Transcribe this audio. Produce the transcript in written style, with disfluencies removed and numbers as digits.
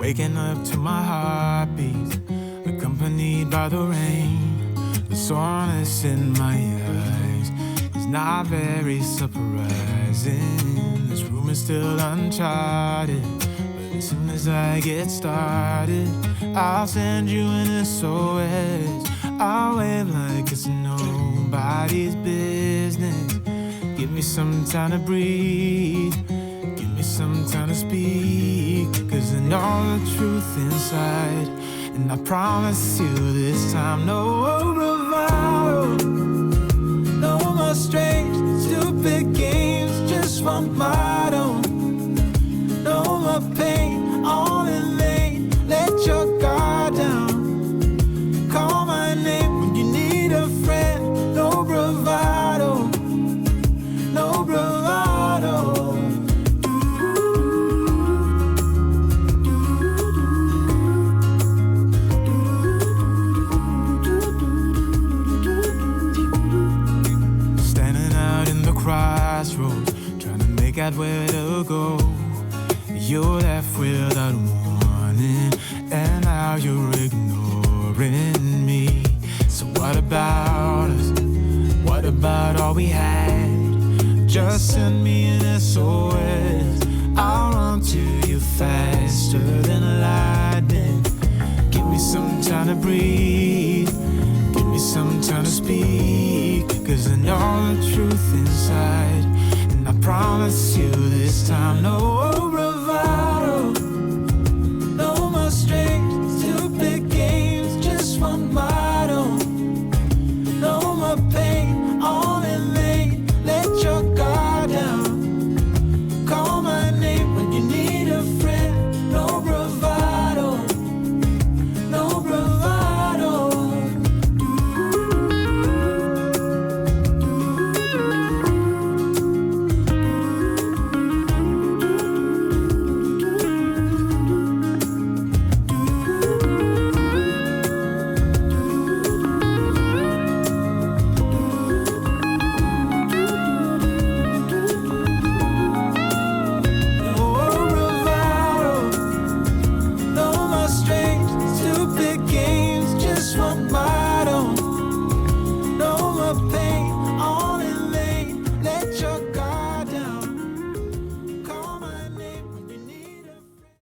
waking up to my heartbeat, accompanied by the rain. The soreness in my eyes is not very surprising. This room is still uncharted, but as soon as I get started, I'll send you an SOS. I'll wave like it's nobody's business. Give me some time to breathe, give me some time to speak, 'cause I know the truth inside, and I promise you this time, no bravado, no more strange, stupid games, just one motto. No more pain, all in vain, let your guard down. Call my name when you need a friend, no bravado, no bravado. Standing out in the crossroads, trying to make out where to go. You're left without warning, and now you're ignoring me. So what about us? What about all we had? Just send me an SOS. I'll run to you faster than lightning. Give me some time to breathe, give me some time to speak, 'cause I know the truth inside, and I promise you this time, no